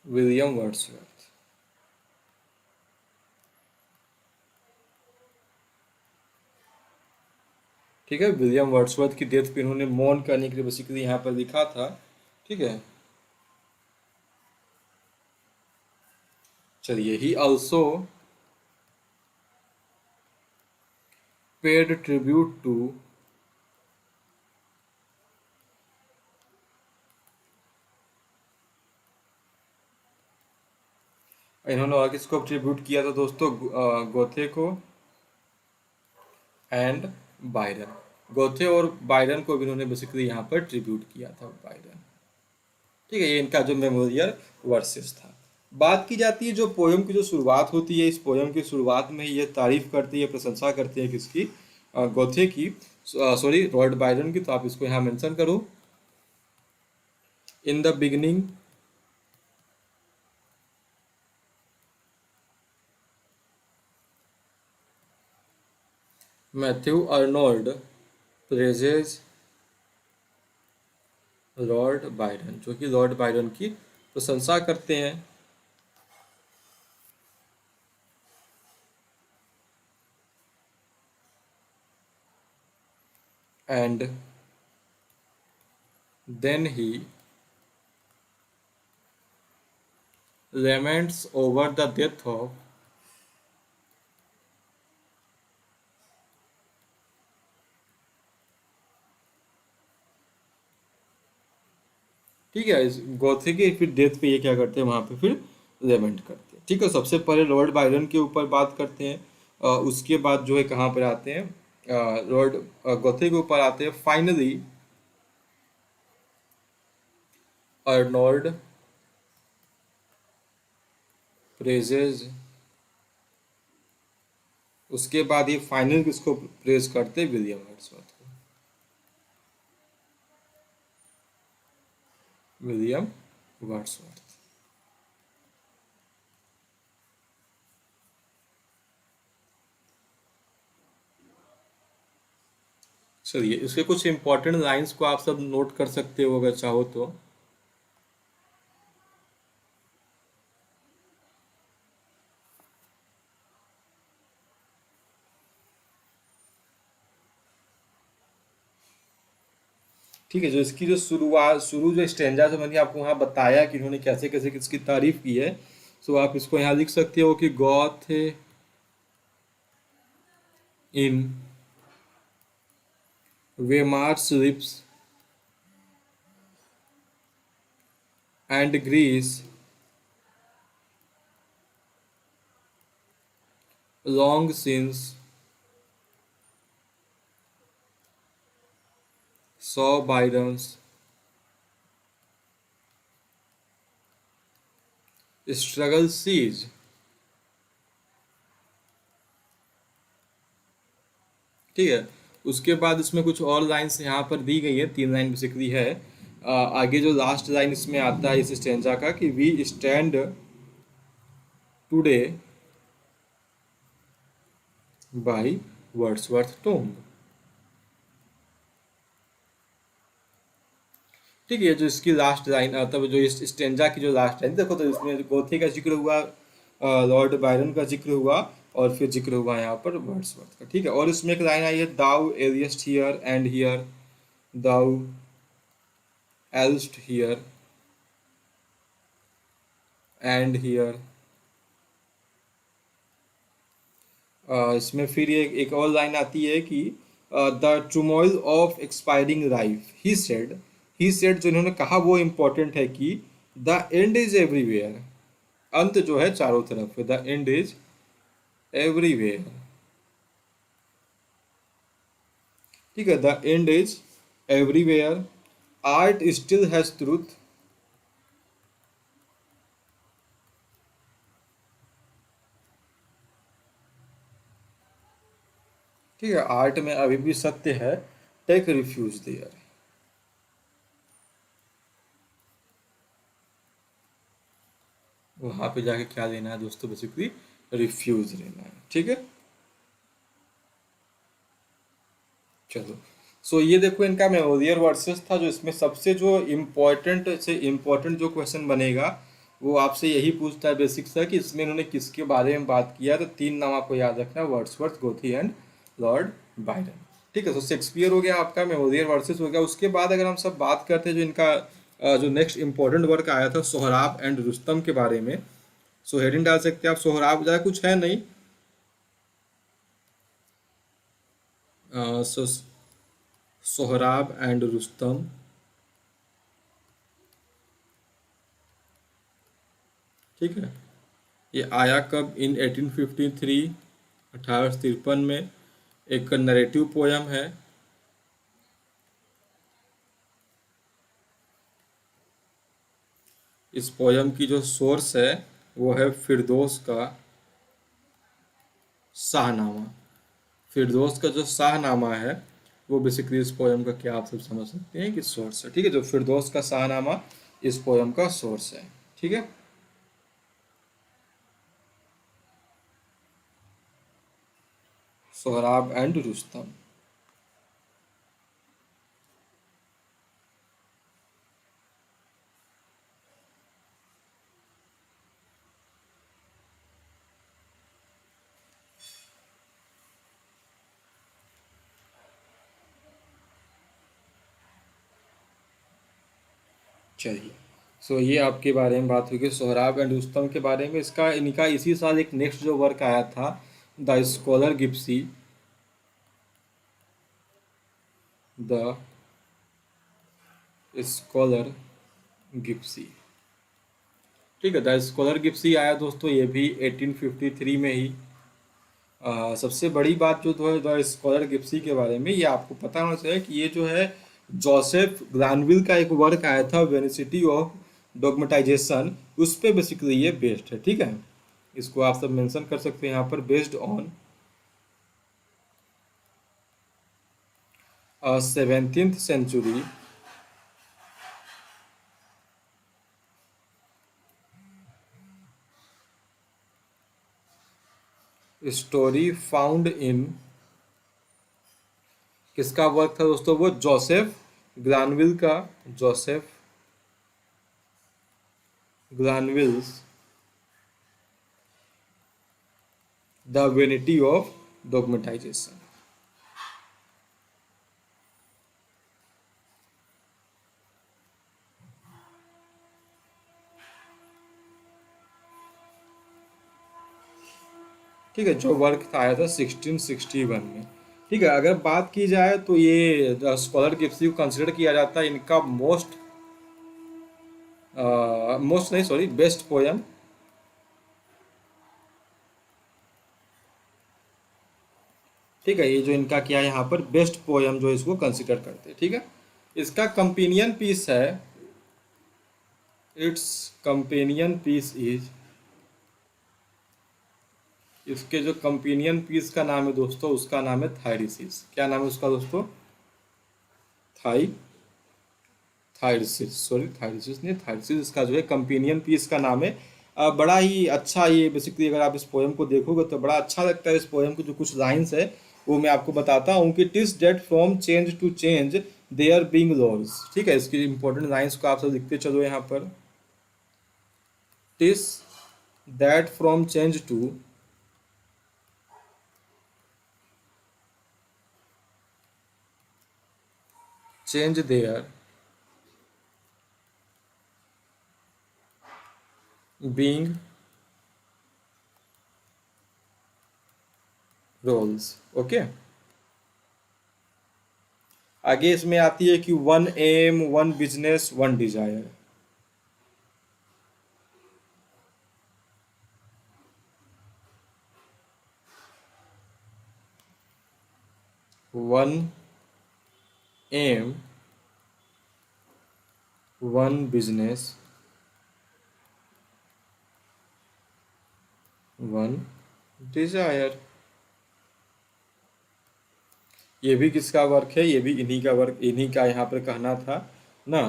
William Wordsworth. ठीक है, विलियम वर्ड्सवर्थ की डेथ पे इन्होंने मौन करने के लिए बेसिकली यहाँ पर लिखा था। ठीक है। चलिए, he also paid tribute to इन्होंने और किसको ट्रिब्यूट किया था दोस्तों? गोथे को एंड बायरन। गोथे और बायरन को भी इन्होंने बेसिकली यहाँ पर ट्रिब्यूट किया था, बायरन। ठीक है, ये इनका जो मेमोरियल वर्सेस था। बात की जाती है जो पोयम की जो शुरुआत होती है, इस पोयम की शुरुआत में ही ये तारीफ करती है, प्रशंसा करते हैं किसकी? गोथे की, सॉरी लॉर्ड बायरन की। तो आप इसको यहाँ मेंशन करो। In the beginning Matthew Arnold praises Lord Byron, जो कि लॉर्ड बायरन की प्रशंसा करते हैं। And then he laments over the death of ठीक है, इस गौथे के फिर डेथ पे ये क्या करते हैं, वहाँ पे फिर लेमेंट करते हैं। ठीक है, सबसे पहले लॉर्ड बायरन के ऊपर बात करते हैं। उसके बाद जो है कहाँ पर आते हैं, लॉर्ड गौथे के ऊपर आते हैं। फाइनली अर्नोल्ड प्रेजेज, उसके बाद ये फाइनल किसको प्रेज करते हैं, विलियम वर्ड्सवर्थ को, विलियम वर्ड्सवर्थ। चलिए, इसके कुछ इंपॉर्टेंट लाइंस को आप सब नोट कर सकते हो अगर चाहो तो। ठीक है, जो इसकी जो शुरू जो स्टेंजा से मैंने आपको वहाँ बताया कि इन्होंने कैसे कैसे किसकी तारीफ की है, सो आप इसको यहाँ लिख सकते हो कि Goethe in Weimar's lips and Greece long since saw Byron's struggle cease. ठीक है, उसके बाद इसमें कुछ और लाइंस यहाँ पर दी गई है, 3 लाइन बेसिकली है। आगे जो लास्ट लाइन इसमें आता है इस स्टेंजा का कि we stand today by Wordsworth tomb. ठीक है, जो इसकी लास्ट लाइन तब जो इस स्टेंजा की जो लास्ट लाइन देखो, तो इसमें गोथे का जिक्र हुआ, लॉर्ड बायरन का जिक्र हुआ, और फिर जिक्र हुआ यहाँ पर वर्ड्सवर्थ का। ठीक है, और इसमें एक लाइन आई है, thou ailest here and here, thou ailst here and here. इसमें फिर ये एक और लाइन आती है कि the turmoil of expiring life he said, जो इन्होंने कहा वो इम्पोर्टेंट है कि द एंड इज एवरीवेयर, अंत जो है चारों तरफ है, द एंड इज एवरीवेयर। ठीक है, the end is everywhere, art still has truth. ठीक है, आर्ट में अभी भी सत्य है, टेक रिफ्यूज देयर। वहां पे जाके क्या लेना है दोस्तों, बेसिकली रिफ्यूज लेना है। ठीक है, चलो। सो ये देखो, इनका मेमोरियल वर्सेस था, जो इसमें सबसे जो इम्पोर्टेंट से इम्पोर्टेंट जो क्वेश्चन बनेगा वो आपसे यही पूछता है बेसिक सा कि इसमें इन्होंने किसके बारे में बात किया। तो 3 नाम आपको याद रखना, वर्ड्सवर्थ, गोथी एंड लॉर्ड बायरन। ठीक है, तो शेक्सपियर हो गया आपका, मेमोरियल वर्सेस हो गया। उसके बाद अगर हम सब बात करते हैं जो इनका जो नेक्स्ट इंपॉर्टेंट वर्क आया था, सोहराब एंड रुस्तम के बारे में। सो हेडिंग डाल सकते हैं आप, सोहराब ज़्यादा कुछ है नहीं। सो सोहराब एंड रुस्तम। ठीक है, ये आया कब, इन 1853, 1853 में। एक नरेटिव पोयम है। इस पोयम की जो सोर्स है वो है फिरदौस का शाहनामा। फिरदौस का जो शाहनामा है वो बेसिकली इस पोयम का क्या आप सब समझ सकते हैं कि सोर्स है। ठीक है, जो फिरदौस का शाहनामा इस पोयम का सोर्स है। ठीक है, सोहराब एंड रुस्तम। चलिए, सो ये आपके बारे में बात हुई कि सोहराब एंड रुस्तम के बारे में। इसका इनका इसी साल एक नेक्स्ट जो वर्क आया था, the scholar gipsy, the scholar gipsy. ठीक है, द स्कॉलर गिप्सी आया दोस्तों, ये भी 1853 में ही। सबसे बड़ी बात जो तो है द स्कॉलर गिप्सी के बारे में, ये आपको पता होना चाहिए कि ये जो है जोसेफ ग्रानविल का एक वर्क आया था, वेनिसिटी ऑफ डॉग्मेटाइजेशन, उस पे बेसिकली ये बेस्ड है। ठीक है, इसको आप सब मेंशन कर सकते हैं यहाँ पर, based on 17th century story found in, किसका वर्क था दोस्तों, वो जोसेफ ग्रानविल का, Joseph Granville's the vanity of dogmatization. ठीक है, जो वर्क आया था 1661 में। ठीक है, अगर बात की जाए तो ये द स्कॉलर गिप्सी को कंसिडर किया जाता है इनका मोस्ट नहीं सॉरी बेस्ट पोयम। ठीक है, ये जो इनका क्या है यहाँ पर बेस्ट पोयम जो इसको कंसिडर करते हैं। ठीक है, इसका कंपेनियन पीस है, इट्स कंपेनियन पीस इज, इसके जो कंपेनियन पीस का नाम है दोस्तों, उसका नाम है थायरिसिस। क्या नाम है उसका दोस्तों, थाई थायरसिस, सॉरी थायरसिस नहीं, थायरसिस इसका जो है कंपेनियन पीस का नाम है। बड़ा ही अच्छा ये बेसिकली, अगर आप इस पोएम को देखोगे तो बड़ा अच्छा लगता है। इस पोएम के जो कुछ लाइंस है वो मैं आपको बताता हूँ कि TISS date from change to change their being laws. ठीक है, इसकी इंपॉर्टेंट लाइंस को आप सब लिखते चलो यहाँ पर, TISS that from change to change their being roles. Okay, आगे इसमें आती है कि one M, one business, one Dzire. One M, one business, one Dzire. ये भी किसका वर्क है, ये भी इन्हीं का वर्क, इन्हीं का यहाँ पर कहना था ना।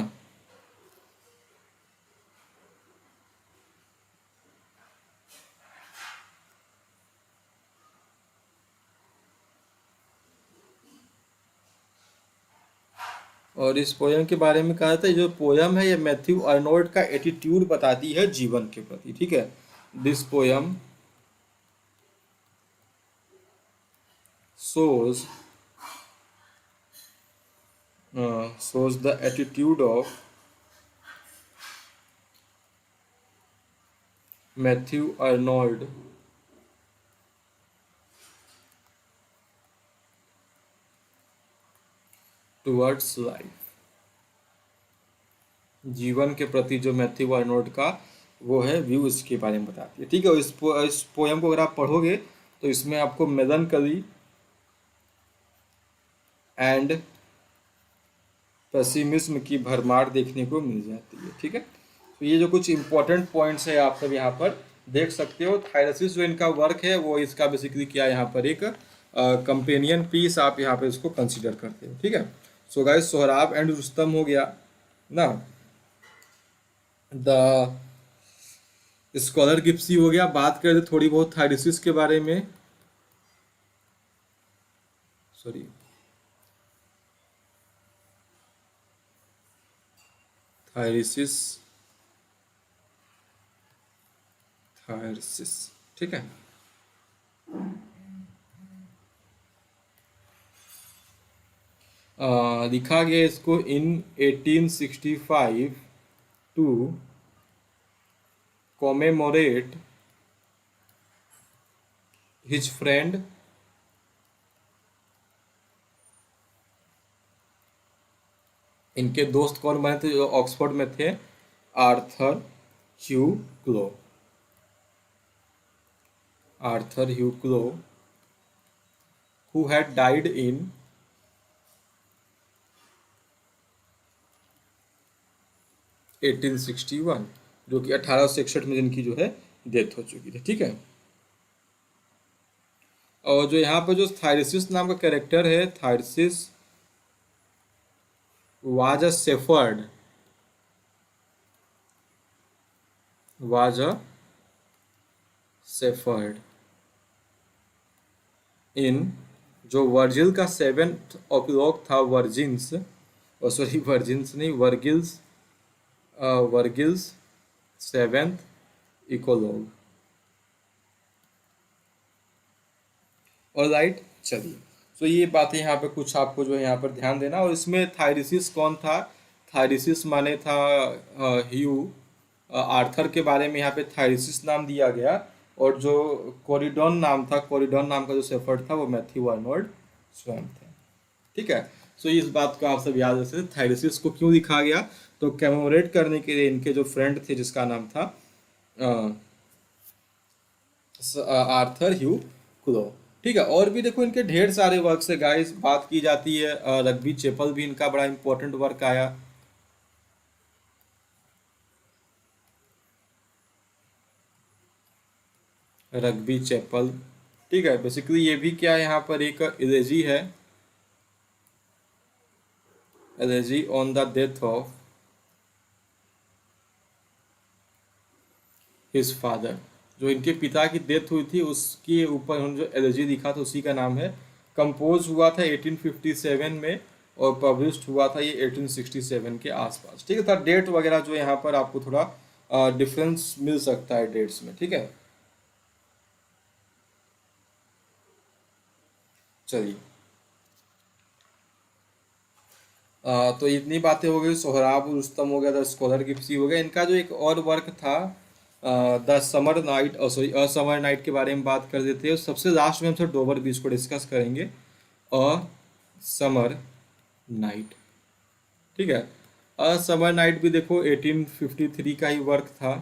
और इस पोयम के बारे में कहा था, जो पोयम है ये मैथ्यू अर्नोल्ड का एटीट्यूड बताती है जीवन के प्रति। ठीक है, this poem shows shows the attitude of Matthew Arnold towards life। जीवन के प्रति जो मैथ्यू अर्नोल्ड का वो है व्यू, इसके बारे में बताती है। ठीक है, इस पोयम को अगर आप पढ़ोगे तो इसमें आपको मेलनकली एंड पेसिमिज्म की भरमार देखने को मिल जाती है। ठीक है, तो ये जो कुछ इंपॉर्टेंट पॉइंट्स है आप सब यहाँ पर देख सकते हो। थायरसिस जो इनका वर्क है वो इसका बेसिकली क्या, यहाँ पर एक कंपेनियन पीस आप यहाँ पे इसको कंसिडर करते हो। ठीक है, so guys Sohrab and Rustam हो गया ना, द स्कॉलर गिप्सी हो गया। बात करें थोड़ी बहुत थायरसिस के बारे में, सॉरी थायरसिस, थायरसिस। ठीक है, लिखा गया इसको इन 1865 टू commemorate his friend इनके दोस्त कौन बने थे जो ऑक्सफोर्ड में थे, Arthur Hugh Clough, Arthur Hugh Clough, who had died in 1861, जो कि 1861 में जिनकी जो है डेथ हो चुकी थी। ठीक है, और जो यहाँ पर जो थायरसिस नाम का कैरेक्टर है, Thyrsis was a shepherd, was a shepherd in, जो वर्जिल का सेवेंथ ऑपिलॉग था, वर्जिन्स, सॉरी वर्जिन्स नहीं, वर्गिल्स, वर्गिल्स सेवेंथ इकोलॉग। और राइट, चलिए, तो ये बातें यहाँ पे कुछ आपको जो है यहाँ पर ध्यान देना। और इसमें थायरिसिस कौन था, थायरिसिस माने था ह्यू, आर्थर के बारे में यहाँ पे थायरिसिस नाम दिया गया। और जो कोरिडोन नाम था, कोरिडोन नाम का जो शेफर्ड था वो मैथ्यू आर्नोल्ड स्वयं थे। ठीक है, सो इस बात को आप सब याद रख सकते। थायरिसिस को क्यों लिखा गया, तो कैमोरेट करने के लिए इनके जो फ्रेंड थे जिसका नाम था आर्थर ह्यू क्लो। ठीक है, और भी देखो इनके ढेर सारे वर्क से गाइस बात की जाती है। रग्बी चैपल भी इनका बड़ा इंपॉर्टेंट वर्क आया। रग्बी चैपल, ठीक है, बेसिकली ये भी क्या है, यहाँ पर एक इलेजी है, elegy on the death of his father, जो इनके पिता की डेथ हुई थी उसके ऊपर उन्होंने जो एलेजी लिखा था उसी का नाम है। कंपोज हुआ था 1857 में और पब्लिश्ड हुआ था ये 1867 के आसपास। ठीक है, था डेट वगैरह जो यहाँ पर आपको थोड़ा डिफरेंस मिल सकता है डेट्स में। ठीक है, चलिए, तो इतनी बातें हो गई। सोहराब रुस्तम हो गया, द स्कॉलर गिप्सी हो गया। इनका जो एक और वर्क था the summer night, sorry a summer night के बारे में बात कर देते हैं। सबसे लास्ट में हम सब डोवर बीच को डिस्कस करेंगे, अ समर नाइट। ठीक है, अ समर नाइट भी देखो 1853 का ही वर्क था।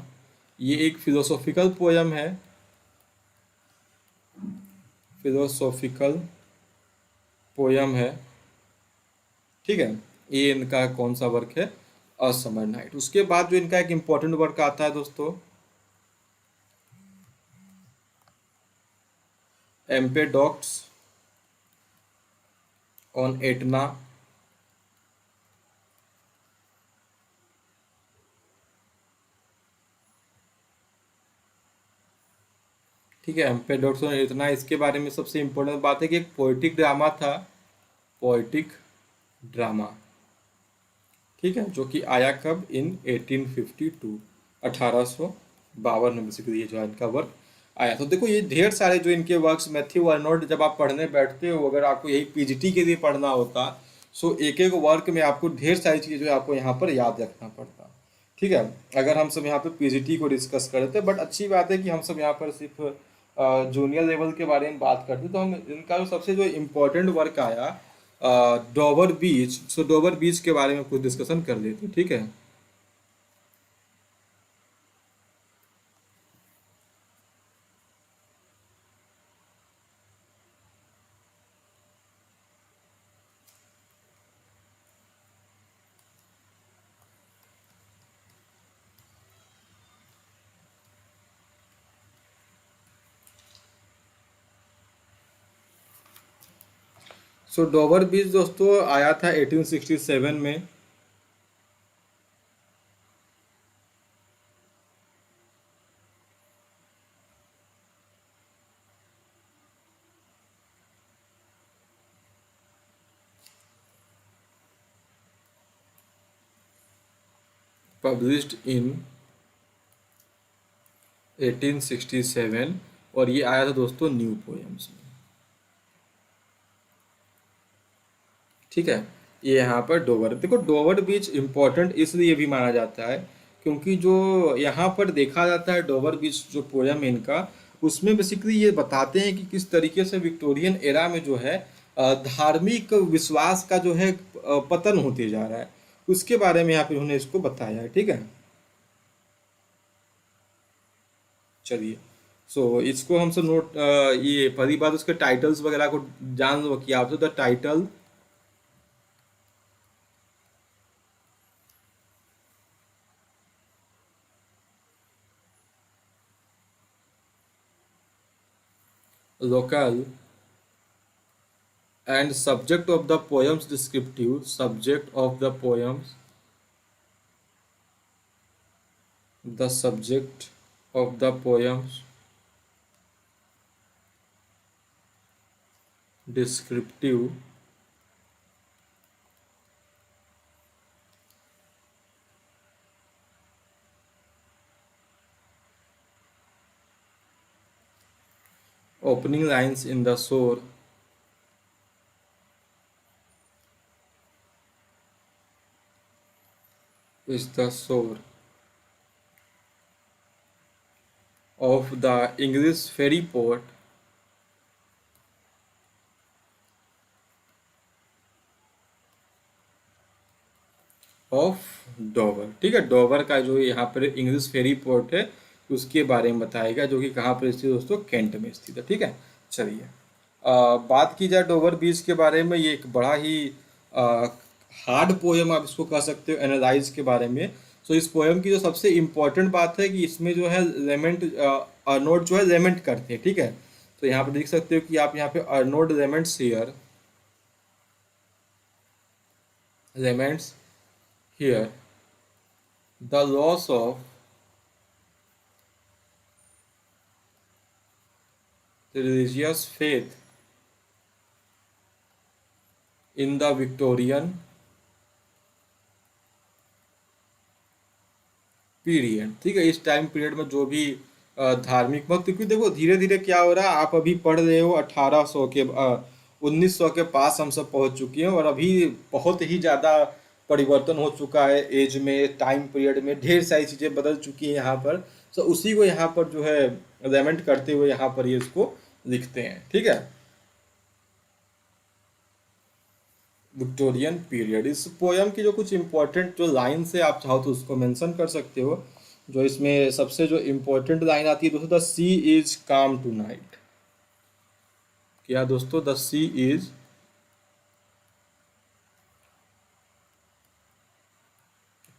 ये एक फिलोसॉफिकल पोयम है, फिलोसॉफिकल पोयम है। ठीक है, ये इनका कौन सा वर्क है, अ समर नाइट। उसके बाद जो इनका एक इम्पोर्टेंट वर्क आता है दोस्तों, एम्पेडॉक्स ऑन एटना। ठीक है, एम्पेडॉक्स ऑन एटना, इसके बारे में सबसे इम्पोर्टेंट बात है कि एक पोइटिक ड्रामा था, पोइटिक ड्रामा। ठीक है, जो कि आया कब, इन 1852, 1852 में बेसिकली ये जो है इनका वर्क आया। तो देखो ये ढेर सारे जो इनके वर्क्स, मैथ्यू आर्नोल्ड, जब आप पढ़ने बैठते हो, अगर आपको यही पीजीटी के लिए पढ़ना होता, सो एक एक वर्क में आपको ढेर सारी चीज़ें जो है आपको यहाँ पर याद रखना पड़ता। ठीक है, अगर हम सब यहाँ पे पीजीटी को डिस्कस करते, बट अच्छी बात है कि हम सब यहाँ पर सिर्फ जूनियर लेवल के बारे में बात करते। तो हम इनका जो सबसे जो इम्पोर्टेंट वर्क आया डोवर बीच, सो डोवर बीच के बारे में कुछ डिस्कशन कर लेते हैं। ठीक है, सो डोवर बीच दोस्तों आया था 1867 में। पब्लिश्ड इन 1867, और ये आया था दोस्तों न्यू पोएम्स में। ठीक है, ये यहाँ पर डोवर, देखो डोवर बीच इम्पोर्टेंट इसलिए भी माना जाता है क्योंकि जो यहाँ पर देखा जाता है डोवर बीच जो पोयम है इनका, उसमें बेसिकली ये बताते हैं कि किस तरीके से विक्टोरियन एरा में जो है धार्मिक विश्वास का जो है पतन होते जा रहा है, उसके बारे में यहाँ पे उन्होंने इसको बताया है। ठीक है, चलिए, सो इसको हम सब नोट, ये पहली बात उसके टाइटल्स वगैरह को जान लो कि आप तो the title local and subject of the poems descriptive subject of the poems, the subject of the poems descriptive opening lines in the shore is the shore of the English ferry port of Dover. ठीक है, डोवर का जो यहाँ पर इंग्लिश फेरी पोर्ट है उसके बारे में बताएगा, जो कि कहाँ पर स्थित है दोस्तों, कैंट में स्थित है। ठीक है, चलिए, बात की जाए डोवर बीच के बारे में, ये एक बड़ा ही हार्ड पोएम आप इसको कह सकते हो एनालाइज के बारे में। सो इस पोएम की जो सबसे इम्पोर्टेंट बात है कि इसमें जो है लेमेंट, अर्नोल्ड जो है लेमेंट करते हैं। ठीक है, तो यहाँ पे देख सकते हो कि आप यहाँ पे Arnold laments here, laments here the loss of the religious faith in the Victorian period. ठीक है, इस टाइम पीरियड में जो भी धार्मिक मत, क्योंकि देखो धीरे धीरे क्या हो रहा है, आप अभी पढ़ रहे हो 1800 के 1900 के पास हम सब पहुंच चुके हैं, और अभी बहुत ही ज़्यादा परिवर्तन हो चुका है एज में, टाइम पीरियड में ढेर सारी चीज़ें बदल चुकी हैं यहाँ पर। तो उसी को यहाँ पर जो है लेमेंट करते हुए यहाँ पर ये इसको लिखते हैं। ठीक है, विक्टोरियन पीरियड, इस पोयम की जो कुछ इंपॉर्टेंट जो लाइन्स है आप चाहो तो उसको मेंशन कर सकते हो। जो इसमें सबसे जो इम्पोर्टेंट लाइन आती है दोस्तों, the sea is calm tonight. क्या दोस्तों, the sea is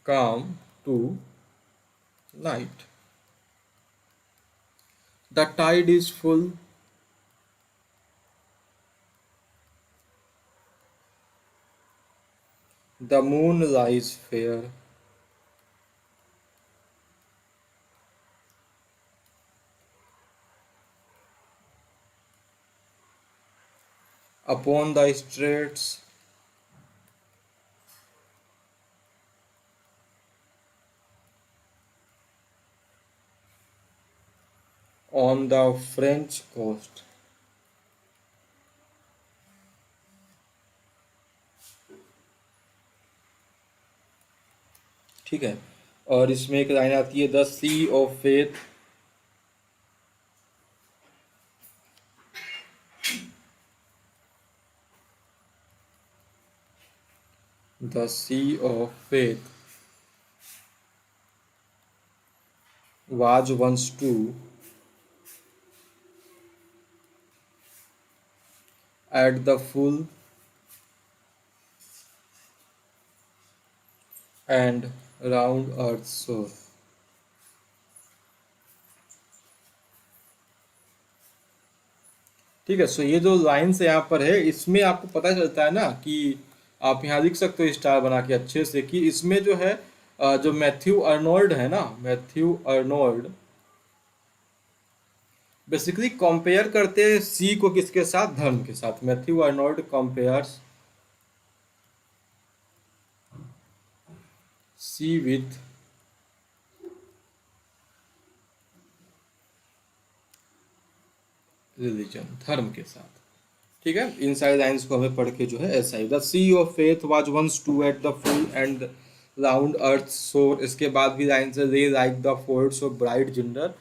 calm tonight, the tide is full, the moon lies fair, upon the straits on the French coast. ठीक है, और इसमें एक लाइन आती है, the sea of faith, the sea of faith was once to at the full and round earth's shore। ठीक है, सो ये जो लाइन्स यहाँ पर है इसमें आपको पता चलता है ना कि आप यहाँ लिख सकते हो स्टार बना के अच्छे से, कि इसमें जो है जो मैथ्यू अर्नोल्ड है ना, मैथ्यू अर्नोल्ड बेसिकली कंपेयर करते हैं सी को किसके साथ, धर्म के साथ। Matthew Arnold compares sea with religion, धर्म के साथ। ठीक है, इन सारी लाइन्स को हमें पढ़ के जो है ऐसा ही, the sea of faith was once too at the full and round earth shore. इसके बाद भी लाइन से, they like the folds of bright girdle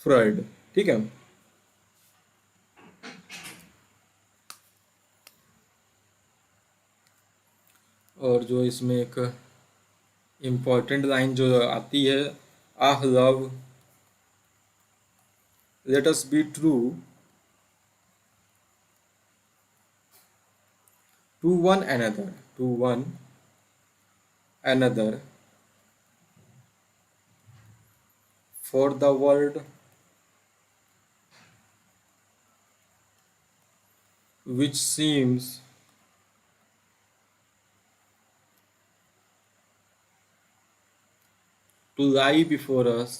furled. ठीक है, और जो इसमें एक इम्पॉर्टेंट लाइन जो आती है, आह love let us be true to one another, to one another, for the world which seems to lie before us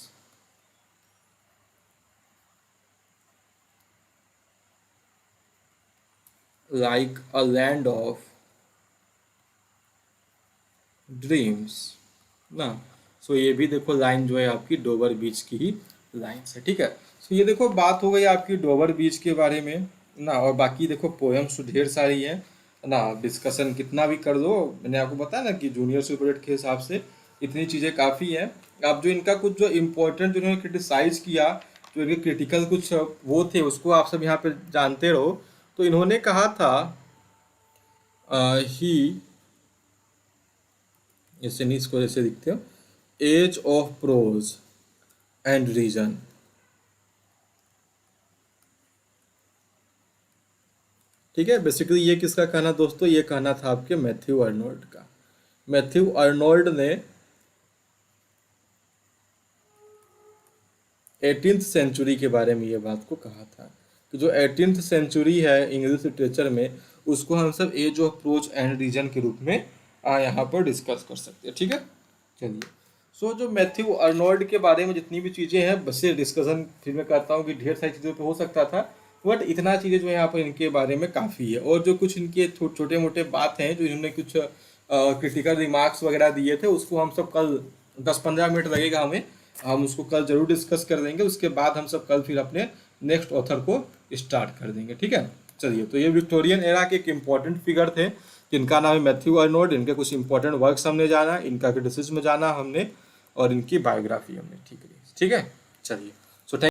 like a land of dreams ना। सो ये भी देखो लाइन जो है आपकी डोवर बीच की ही लाइन है, ठीक है। सो ये देखो बात हो गई आपकी डोवर बीच के बारे में ना, और बाकी देखो पोएम्स तो ढेर सारी है ना, डिस्कशन कितना भी कर दो, मैंने आपको बताया ना कि जूनियर सुपरडेट के हिसाब से इतनी चीज़ें काफ़ी है। आप जो इनका कुछ जो इम्पोर्टेंट जो इन्होंने क्रिटिसाइज किया, जो इनके क्रिटिकल कुछ वो थे उसको आप सब यहाँ पे जानते रहो। तो इन्होंने कहा था ही, जैसे नहीं इसको जैसे दिखते हो, age of prose and reason, ठीक है। बेसिकली ये किसका कहना दोस्तों, ये कहना था आपके मैथ्यू अर्नोल्ड का। मैथ्यू अर्नोल्ड ने 18th सेंचुरी के बारे में ये बात को कहा था कि जो 18th सेंचुरी है इंग्लिश लिटरेचर में, उसको हम सब age of prose and reason के रूप में यहाँ पर डिस्कस कर सकते हैं, ठीक है। चलिए, सो जो मैथ्यू अर्नोल्ड के बारे में जितनी भी चीज़ें हैं बस ये डिस्कशन फिर मैं कहता हूँ कि ढेर सारी चीज़ों पे हो सकता था, बट इतना चीज़ें जो है यहाँ पर इनके बारे में काफ़ी है। और जो कुछ इनके छोटे मोटे बात हैं, जो इन्होंने कुछ क्रिटिकल रिमार्क्स वगैरह दिए थे, उसको हम सब कल 10-15 मिनट लगेगा हमें, हम उसको कल जरूर डिस्कस कर देंगे। उसके बाद हम सब कल फिर अपने नेक्स्ट ऑथर को स्टार्ट कर देंगे, ठीक है। चलिए, तो ये विक्टोरियन एरा के एक इम्पॉर्टेंट फिगर थे जिनका नाम है मैथ्यू अर्नोल्ड। इनके कुछ इंपॉर्टेंट वर्क्स हमने जाना, इनका क्रिटिसिज्म जाना हमने, और इनकी बायोग्राफी हमने ठीक है। चलिए।